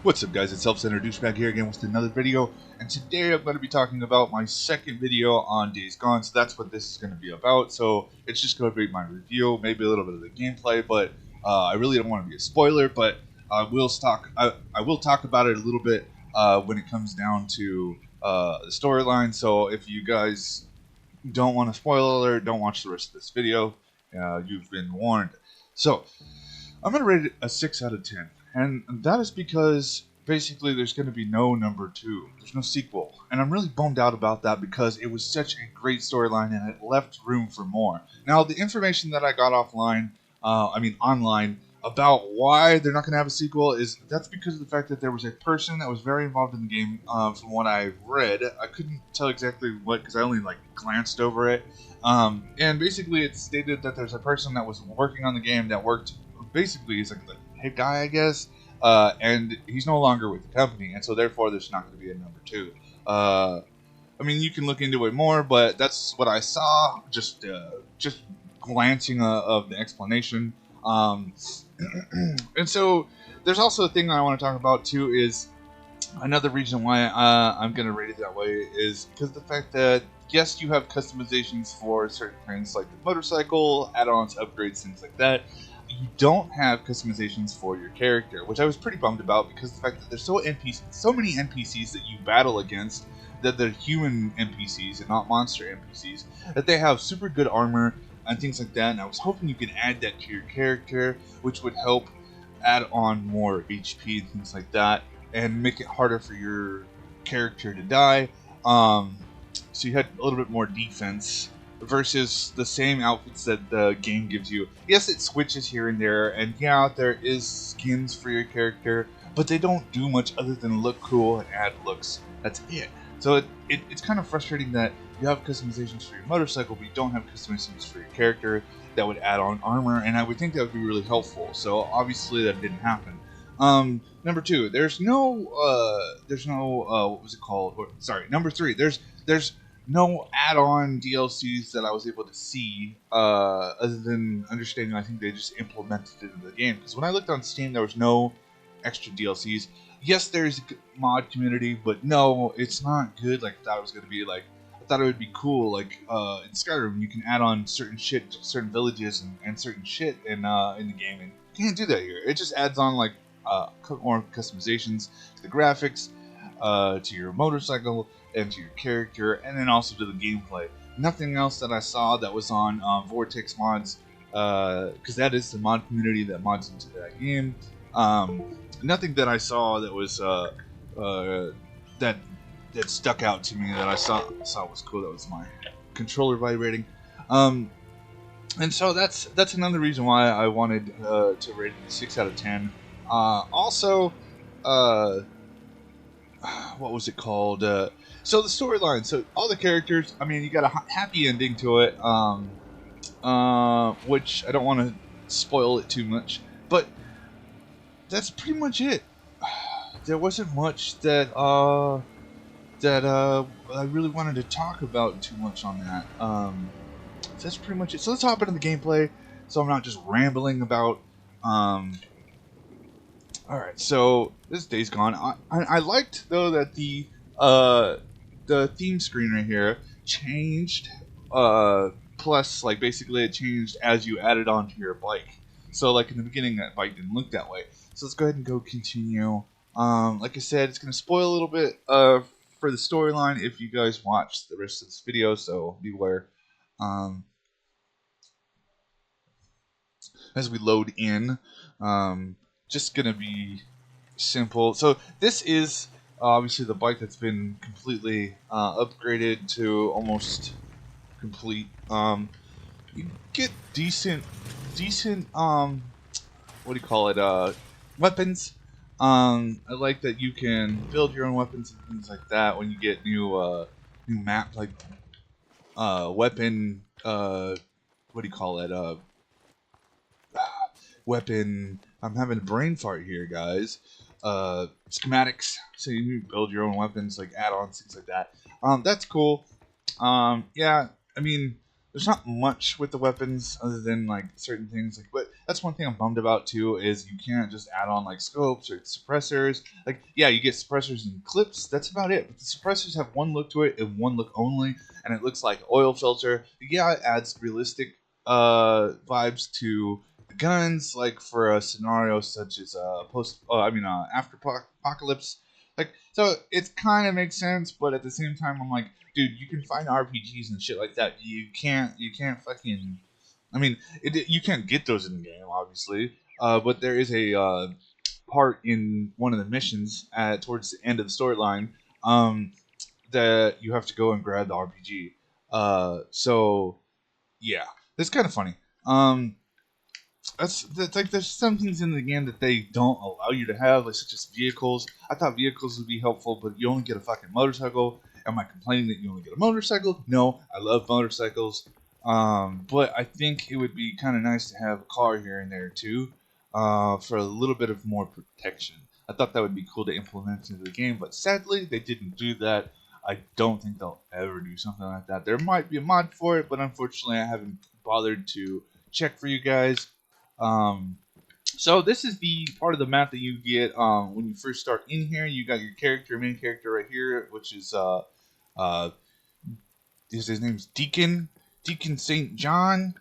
What's up guys, it's Self-Centered Douchebag here again with another video, and today I'm going to be talking about my second video on Days Gone, so that's what this is going to be about. So it's just going to be my review, maybe a little bit of the gameplay, but I really don't want to be a spoiler, but I will talk about it a little bit when it comes down to the storyline. So if you guys don't want a spoiler alert, don't watch the rest of this video, you've been warned. So I'm going to rate it a 6 out of 10. And that is because basically there's going to be no number 2. There's no sequel. And I'm really bummed out about that because it was such a great storyline and it left room for more. Now, the information that I got online, about why they're not going to have a sequel that's because of the fact that there was a person that was very involved in the game. From what I read, I couldn't tell exactly what because I only glanced over it. And basically it stated that there's a person that was working on the game that worked basically he's like the head guy, I guess, and he's no longer with the company, and so therefore there's not going to be a number 2. You can look into it more, but that's what I saw, just glancing of the explanation. And so there's also a thing I want to talk about too, is another reason why I'm going to rate it that way is because the fact that yes, you have customizations for certain things like the motorcycle, add-ons, upgrades, things like that. You don't have customizations for your character, which I was pretty bummed about because the fact that there's so many NPCs that you battle against, that they're human NPCs and not monster NPCs, that they have super good armor and things like that, and I was hoping you could add that to your character, which would help add on more HP and things like that, and make it harder for your character to die. So you had a little bit more defense versus the same outfits that the game gives you. Yes, it switches here and there, and yeah, there is skins for your character, but they don't do much other than look cool and add looks. That's it. So it's kind of frustrating that you have customizations for your motorcycle, but you don't have customizations for your character that would add on armor, and I would think that would be really helpful. So obviously that didn't happen. Number 2, there's no what was it called? Number 3, there's no add-on DLCs that I was able to see, other than understanding I think they just implemented it into the game. Because when I looked on Steam, there was no extra DLCs. Yes, there's a mod community, but no, it's not good like I thought it was going to be. Like, I thought it would be cool, like in Skyrim, you can add on certain shit, certain villages, and certain shit in the game, and you can't do that here. It just adds on more customizations to the graphics, to your motorcycle, and to your character, and then also to the gameplay. Nothing else that I saw that was on Vortex mods, because that is the mod community that mods into that game. Nothing that I saw that was that stuck out to me that I saw was cool. That was my controller vibrating. And so that's another reason why I wanted to rate it a 6 out of 10. Also, what was it called? So the storyline. So all the characters. I mean, you got a happy ending to it. Which I don't want to spoil it too much, but that's pretty much it. There wasn't much that I really wanted to talk about too much on that. So that's pretty much it. So let's hop into the gameplay, so I'm not just rambling about. Alright, so this Days Gone. I liked though that the theme screen right here changed. Plus, basically it changed as you added onto your bike. So in the beginning, that bike didn't look that way. So let's go ahead and go continue. Like I said, it's gonna spoil a little bit for the storyline if you guys watch the rest of this video. So beware. As we load in. Just gonna be simple. So this is obviously the bike that's been completely upgraded to almost complete. You get decent what do you call it, weapons. I like that you can build your own weapons and things like that when you get new map, weapon, what do you call it, weapon. I'm having a brain fart here, guys. Schematics, so you build your own weapons, like add-ons, things like that. That's cool. Yeah, I mean, there's not much with the weapons other than like certain things. Like, but that's one thing I'm bummed about too is you can't just add on like scopes or suppressors. Like, yeah, you get suppressors and clips. That's about it. But the suppressors have one look to it and one look only, and it looks like oil filter. Yeah, it adds realistic vibes to the guns, like for a scenario such as after apocalypse. Like, so it kind of makes sense, but at the same time, I'm like, dude, you can find RPGs and shit like that. You can't fucking. I mean, you can't get those in the game, obviously. But there is a part in one of the missions towards the end of the storyline that you have to go and grab the RPG. So yeah, it's kind of funny. That's like there's some things in the game that they don't allow you to have, like such as vehicles. I thought vehicles would be helpful, but you only get a fucking motorcycle. Am I complaining that you only get a motorcycle? No, I love motorcycles. But I think it would be kind of nice to have a car here and there too, for a little bit of more protection. I thought that would be cool to implement into the game, but sadly they didn't do that. I don't think they'll ever do something like that. There might be a mod for it, but unfortunately I haven't bothered to check for you guys. Um, so this is the part of the map that you get when you first start in here. You got your main character right here, which is uh, his name's Deacon St. John.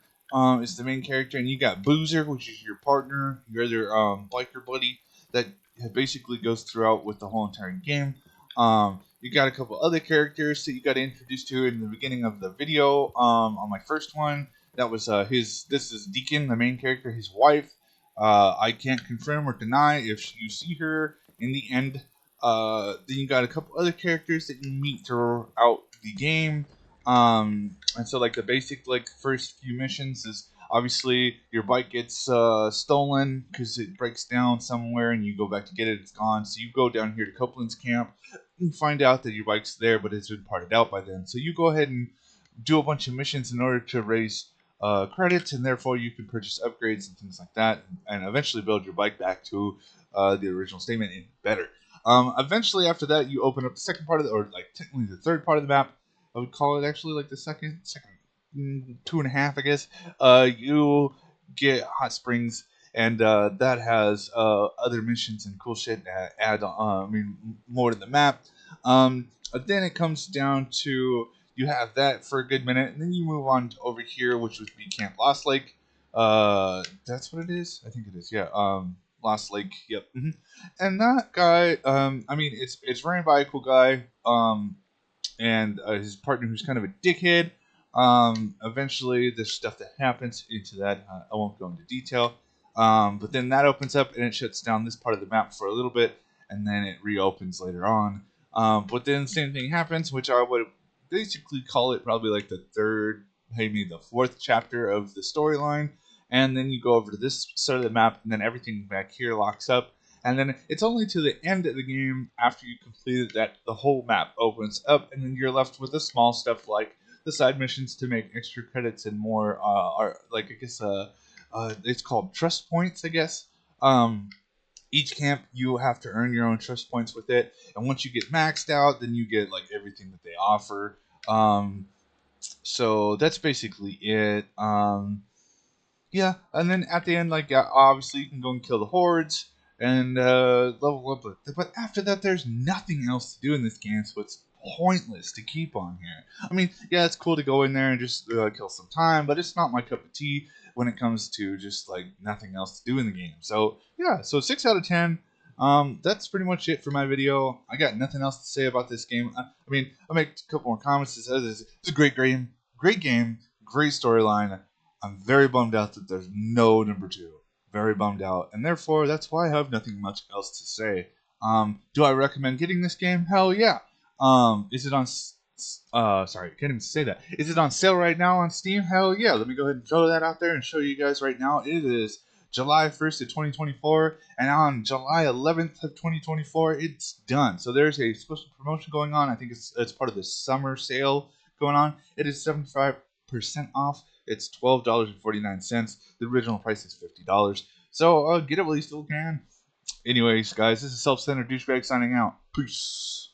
Is the main character, and you got Boozer, which is your partner, your other biker buddy that basically goes throughout with the whole entire game. You got a couple other characters that you got introduced to in the beginning of the video. On my first one, that was his. This is Deacon, the main character, his wife. I can't confirm or deny if you see her in the end. Then you got a couple other characters that you meet throughout the game. And so like the basic like first few missions is obviously your bike gets stolen because it breaks down somewhere and you go back to get it, it's gone. So you go down here to Copeland's camp and find out that your bike's there, but it's been parted out by then. So you go ahead and do a bunch of missions in order to raise credits, and therefore you can purchase upgrades and things like that, and eventually build your bike back to the original statement and better. Eventually, after that, you open up the second part of the, or like technically the third part of the map. I would call it actually like the second, two and a half, I guess. You get hot springs, and that has other missions and cool shit that add, more to the map. Then it comes down to you have that for a good minute, and then you move on to over here, which would be Camp Lost Lake. That's what it is. I think it is. Yeah. Lost Lake. Yep. And that guy. It's ran by a cool guy. And his partner, who's kind of a dickhead. Eventually, there's stuff that happens into that. I won't go into detail. But then that opens up and it shuts down this part of the map for a little bit, and then it reopens later on. But then the same thing happens, which I would basically call it probably like the third, maybe the fourth chapter of the storyline. And then you go over to this side of the map, and then everything back here locks up. And then it's only to the end of the game after you complete it that the whole map opens up, and then you're left with the small stuff like the side missions to make extra credits and more. It's called trust points, I guess. Each camp you have to earn your own trust points with it, and once you get maxed out, then you get like everything that they offer. So that's basically it. Yeah, and then at the end, like obviously you can go and kill the hordes and level up. But after that, there's nothing else to do in this game, so it's pointless to keep on here. I mean, yeah, it's cool to go in there and just kill some time, but it's not my cup of tea when it comes to just like nothing else to do in the game. So yeah, so 6 out of 10. That's pretty much it for my video. I got nothing else to say about this game. I'll make a couple more comments. It's a great game, great storyline. I'm very bummed out that there's no number 2. Very bummed out, and therefore that's why I have nothing much else to say. Do I recommend getting this game? Hell yeah. Is it on? Sorry, I can't even say that. Is it on sale right now on Steam? Hell yeah. Let me go ahead and throw that out there and show you guys right now. It is July 1st of 2024, and on July 11th of 2024, it's done. So there's a special promotion going on. I think it's part of the summer sale going on. It is 75% off. It's $12.49. The original price is $50. So get it while you still can. Anyways, guys, this is Self-Centered Douchebag signing out. Peace.